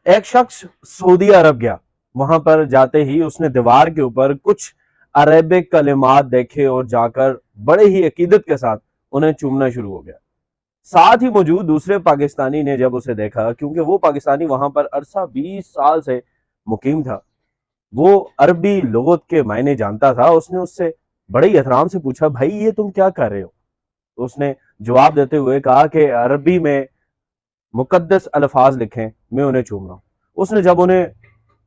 ایک شخص سعودی عرب گیا، وہاں پر جاتے ہی اس نے دیوار کے اوپر کچھ عربک کلمات دیکھے اور جا کر بڑے ہی عقیدت کے ساتھ انہیں چومنا شروع ہو گیا۔ ساتھ ہی موجود دوسرے پاکستانی نے جب اسے دیکھا، کیونکہ وہ پاکستانی وہاں پر عرصہ 20 سال سے مقیم تھا، وہ عربی لغت کے معنی جانتا تھا، اس نے اس سے بڑے ہی احترام سے پوچھا، بھائی یہ تم کیا کر رہے ہو؟ تو اس نے جواب دیتے ہوئے کہا کہ عربی میں مقدس الفاظ لکھیں، میں انہیں چوم رہا ہوں۔ اس نے جب انہیں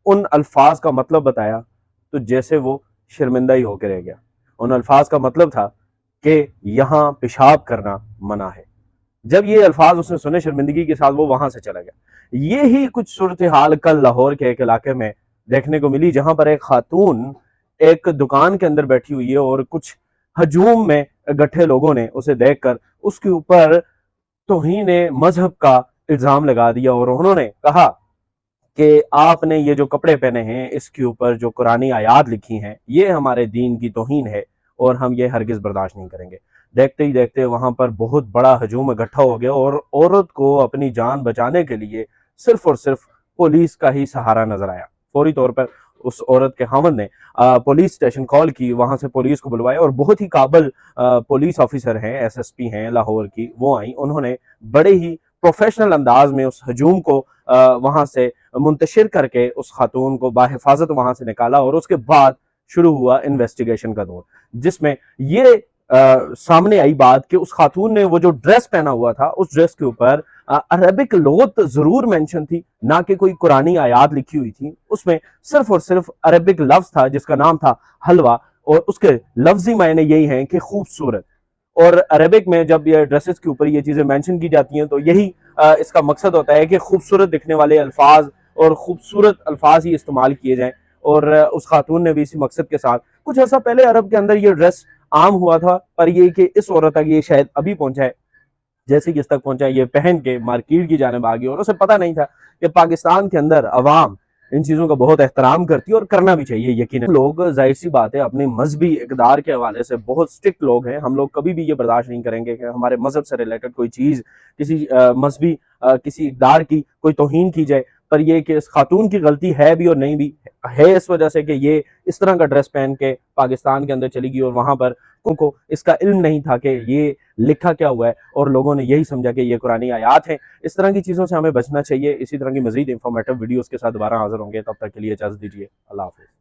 ان الفاظ کا مطلب بتایا تو جیسے وہ شرمندہ ہی ہو کے رہ گیا۔ ان الفاظ کا مطلب تھا کہ یہاں پیشاب کرنا منع ہے۔ جب یہ الفاظ اس نے سنے شرمندگی کے ساتھ وہ وہاں سے چلا گیا۔ یہی کچھ صورتحال کل لاہور کے ایک علاقے میں دیکھنے کو ملی، جہاں پر ایک خاتون ایک دکان کے اندر بیٹھی ہوئی ہے اور کچھ ہجوم میں گٹھے لوگوں نے اسے دیکھ کر اس کے اوپر توہین مذہب کا الزام لگا دیا، اور انہوں نے کہا کہ آپ نے یہ جو کپڑے پہنے ہیں اس کے اوپر جو قرآنی آیات لکھی ہیں یہ ہمارے دین کی توہین ہے اور ہم یہ ہرگز برداشت نہیں کریں گے۔ دیکھتے ہی دیکھتے وہاں پر بہت بڑا ہجوم اکٹھا ہو گیا اور عورت کو اپنی جان بچانے کے لیے صرف اور صرف پولیس کا ہی سہارا نظر آیا۔ فوری طور پر اس عورت کے خاوند نے پولیس اسٹیشن کال کی، وہاں سے پولیس کو بلوایا، اور بہت ہی قابل پولیس آفیسر ہیں، ایس ایس پی ہیں لاہور کی، وہ آئیں، انہوں نے بڑے ہی پروفیشنل انداز میں اس ہجوم کو وہاں سے منتشر کر کے اس خاتون کو باحفاظت وہاں سے نکالا، اور اس کے بعد شروع ہوا انویسٹیگیشن کا دور، جس میں یہ سامنے آئی بات کہ اس خاتون نے وہ جو ڈریس پہنا ہوا تھا اس ڈریس کے اوپر عربک لغت ضرور مینشن تھی، نہ کہ کوئی قرآنی آیات لکھی ہوئی تھی، اس میں صرف اور صرف عربک لفظ تھا جس کا نام تھا حلوہ، اور اس کے لفظی معنی یہی ہیں کہ خوبصورت۔ اور عربک میں جب یہ ڈریسز کے اوپر یہ چیزیں مینشن کی جاتی ہیں تو یہی اس کا مقصد ہوتا ہے کہ خوبصورت دکھنے والے الفاظ اور خوبصورت الفاظ ہی استعمال کیے جائیں، اور اس خاتون نے بھی اسی مقصد کے ساتھ کچھ عرصہ پہلے عرب کے اندر یہ ڈریس عام ہوا تھا، پر یہ کہ اس عورت تک یہ شاید ابھی پہنچا ہے، جیسے کہ اس تک پہنچا ہے یہ پہن کے مارکیٹ کی جانب آگئی، اور اسے پتہ نہیں تھا کہ پاکستان کے اندر عوام ان چیزوں کا بہت احترام کرتی ہے اور کرنا بھی چاہیے۔ یقیناً لوگ ظاہر سی بات ہے اپنی مذہبی اقدار کے حوالے سے بہت سٹرکٹ لوگ ہیں، ہم لوگ کبھی بھی یہ برداشت نہیں کریں گے کہ ہمارے مذہب سے ریلیٹڈ کوئی چیز کسی مذہبی کسی اقدار کی کوئی توہین کی جائے، پر یہ کہ اس خاتون کی غلطی ہے بھی اور نہیں بھی ہے، اس وجہ سے کہ یہ اس طرح کا ڈریس پہن کے پاکستان کے اندر چلی گئی اور وہاں پر ان کو اس کا علم نہیں تھا کہ یہ لکھا کیا ہوا ہے، اور لوگوں نے یہی سمجھا کہ یہ قرآنی آیات ہیں۔ اس طرح کی چیزوں سے ہمیں بچنا چاہیے۔ اسی طرح کی مزید انفارمیٹو ویڈیوز کے ساتھ دوبارہ حاضر ہوں گے، تب تک کے لیے اجازت دیجیے، اللہ حافظ۔